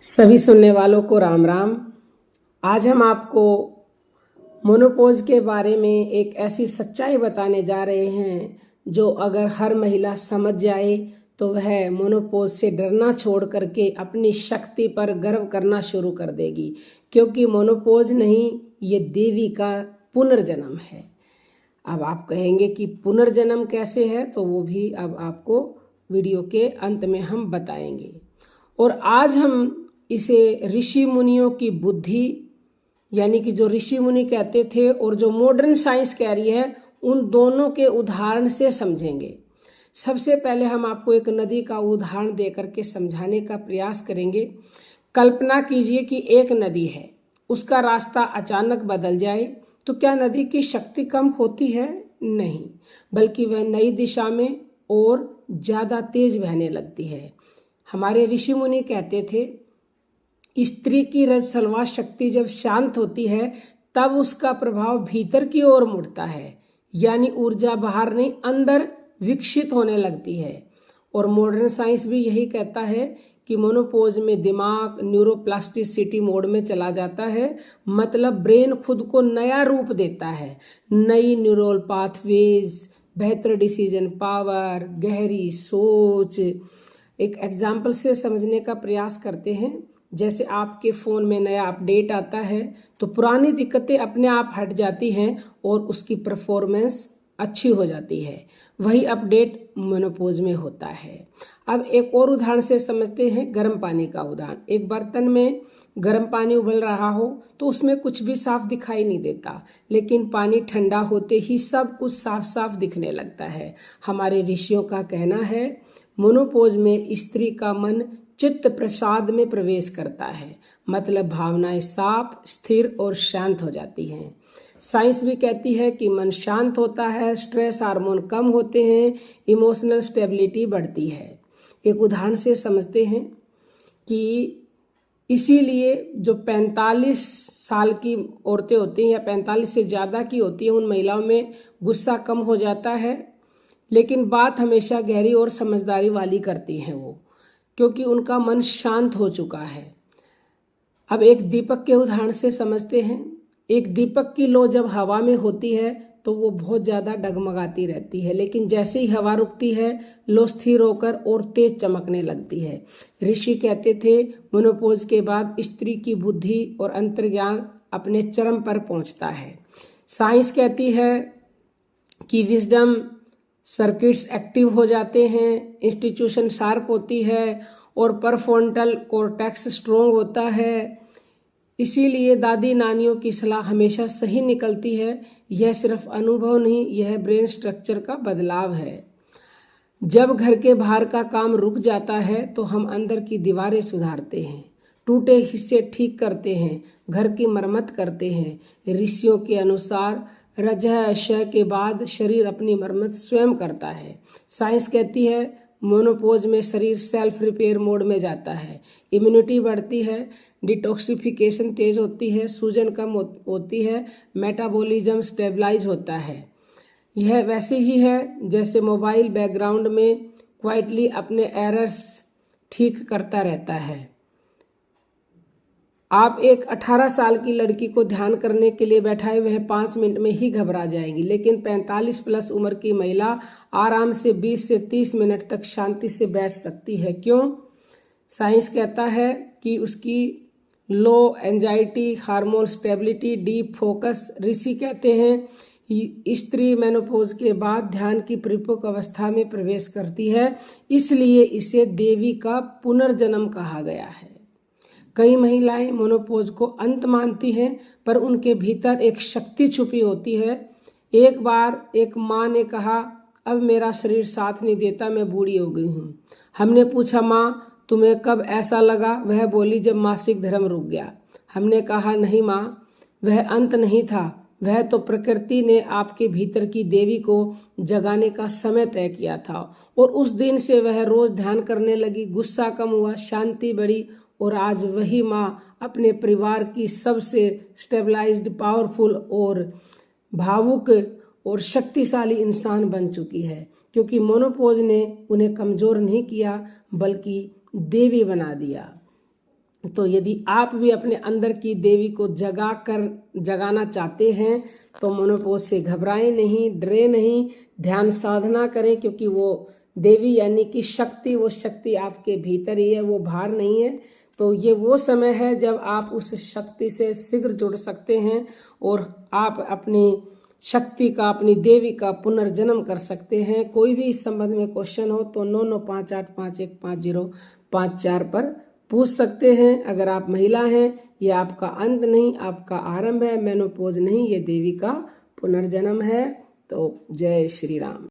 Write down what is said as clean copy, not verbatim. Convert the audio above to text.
सभी सुनने वालों को राम राम। आज हम आपको मोनोपोज के बारे में एक ऐसी सच्चाई बताने जा रहे हैं जो अगर हर महिला समझ जाए तो वह मोनोपोज से डरना छोड़ करके अपनी शक्ति पर गर्व करना शुरू कर देगी, क्योंकि मोनोपोज नहीं, ये देवी का पुनर्जन्म है। अब आप कहेंगे कि पुनर्जन्म कैसे है, तो वो भी अब आपको वीडियो के अंत में हम बताएंगे। और आज हम इसे ऋषि मुनियों की बुद्धि, यानी कि जो ऋषि मुनि कहते थे और जो मॉडर्न साइंस कह रही है, उन दोनों के उदाहरण से समझेंगे। सबसे पहले हम आपको एक नदी का उदाहरण देकर के समझाने का प्रयास करेंगे। कल्पना कीजिए कि एक नदी है, उसका रास्ता अचानक बदल जाए तो क्या नदी की शक्ति कम होती है? नहीं, बल्कि वह नई दिशा में और ज़्यादा तेज बहने लगती है। हमारे ऋषि मुनि कहते थे, स्त्री की रजस्वला शक्ति जब शांत होती है तब उसका प्रभाव भीतर की ओर मुड़ता है, यानी ऊर्जा बाहर नहीं अंदर विकसित होने लगती है। और मॉडर्न साइंस भी यही कहता है कि मोनोपोज में दिमाग न्यूरोप्लास्टिसिटी मोड में चला जाता है, मतलब ब्रेन खुद को नया रूप देता है। नई न्यूरल पाथवेज, बेहतर डिसीजन पावर, गहरी सोच। एक एग्जाम्पल से समझने का प्रयास करते हैं। जैसे आपके फ़ोन में नया अपडेट आता है तो पुरानी दिक्कतें अपने आप हट जाती हैं और उसकी परफॉर्मेंस अच्छी हो जाती है। वही अपडेट मोनोपोज में होता है। अब एक और उदाहरण से समझते हैं, गर्म पानी का उदाहरण। एक बर्तन में गर्म पानी उबल रहा हो तो उसमें कुछ भी साफ दिखाई नहीं देता, लेकिन पानी ठंडा होते ही सब कुछ साफ साफ दिखने लगता है। हमारे ऋषियों का कहना है, मोनोपोज में स्त्री का मन चित्त प्रसाद में प्रवेश करता है, मतलब भावनाएं साफ, स्थिर और शांत हो जाती हैं। साइंस भी कहती है कि मन शांत होता है, स्ट्रेस हार्मोन कम होते हैं, इमोशनल स्टेबिलिटी बढ़ती है। एक उदाहरण से समझते हैं कि इसीलिए जो 45 साल की औरतें होती हैं या 45 से ज़्यादा की होती है, उन महिलाओं में गुस्सा कम हो जाता है, लेकिन बात हमेशा गहरी और समझदारी वाली करती हैं वो, क्योंकि उनका मन शांत हो चुका है। अब एक दीपक के उदाहरण से समझते हैं। एक दीपक की लो जब हवा में होती है तो वो बहुत ज़्यादा डगमगाती रहती है, लेकिन जैसे ही हवा रुकती है लो स्थिर होकर और तेज चमकने लगती है। ऋषि कहते थे, मोनोपोज के बाद स्त्री की बुद्धि और अंतर्ज्ञान अपने चरम पर पहुंचता है। साइंस कहती है कि विजडम सर्किट्स एक्टिव हो जाते हैं, इंस्टीट्यूशन शार्प होती है और परफ्रंटल कॉर्टेक्स स्ट्रोंग होता है। इसीलिए दादी नानियों की सलाह हमेशा सही निकलती है। यह सिर्फ अनुभव नहीं, यह ब्रेन स्ट्रक्चर का बदलाव है। जब घर के बाहर का काम रुक जाता है तो हम अंदर की दीवारें सुधारते हैं, टूटे हिस्से ठीक करते हैं, घर की मरम्मत करते हैं। ऋषियों के अनुसार रजह क्षय के बाद शरीर अपनी मरम्मत स्वयं करता है। साइंस कहती है, मोनोपोज में शरीर सेल्फ रिपेयर मोड में जाता है, इम्यूनिटी बढ़ती है, डिटॉक्सिफिकेशन तेज होती है, सूजन कम होती है, मेटाबॉलिज्म स्टेबलाइज होता है। यह वैसे ही है जैसे मोबाइल बैकग्राउंड में क्वाइटली अपने एरर्स ठीक करता रहता है। आप एक 18 साल की लड़की को ध्यान करने के लिए बैठाए, वह 5 मिनट में ही घबरा जाएगी, लेकिन 45 प्लस उम्र की महिला आराम से 20 से 30 मिनट तक शांति से बैठ सकती है। क्यों? साइंस कहता है कि उसकी low anxiety, hormone stability, deep focus. ऋषि कहते हैं स्त्री मेनोपोज के बाद ध्यान की परिपक्व अवस्था में प्रवेश करती है, इसलिए इसे देवी का पुनर्जन्म कहा गया है। कई महिलाएं मोनोपोज को अंत मानती हैं, पर उनके भीतर एक शक्ति छुपी होती है। एक बार एक माँ ने कहा, अब मेरा शरीर साथ नहीं देता, मैं बूढ़ी हो गई हूँ। हमने पूछा, माँ तुम्हें कब ऐसा लगा? वह बोली, जब मासिक धर्म रुक गया। हमने कहा, नहीं माँ, वह अंत नहीं था, वह तो प्रकृति ने आपके भीतर की देवी को जगाने का समय तय किया था। और उस दिन से वह रोज ध्यान करने लगी, गुस्सा कम हुआ, शांति बढ़ी, और आज वही माँ अपने परिवार की सबसे स्टेबलाइज्ड, पावरफुल और भावुक और शक्तिशाली इंसान बन चुकी है, क्योंकि मोनोपोज ने उन्हें कमजोर नहीं किया बल्कि देवी बना दिया। तो यदि आप भी अपने अंदर की देवी को जगाना चाहते हैं तो मोनोपोज से घबराएं नहीं, डरे नहीं, ध्यान साधना करें, क्योंकि वो देवी यानी कि शक्ति, वो शक्ति आपके भीतर ही है, वो बाहर नहीं है। तो ये वो समय है जब आप उस शक्ति से शीघ्र जुड़ सकते हैं और आप अपनी शक्ति का, अपनी देवी का पुनर्जन्म कर सकते हैं। कोई भी इस संबंध में क्वेश्चन हो तो 9958515054 पर पूछ सकते हैं। अगर आप महिला हैं, ये आपका अंत नहीं, आपका आरंभ है। मेनोपॉज नहीं, ये देवी का पुनर्जन्म है। तो जय श्री राम।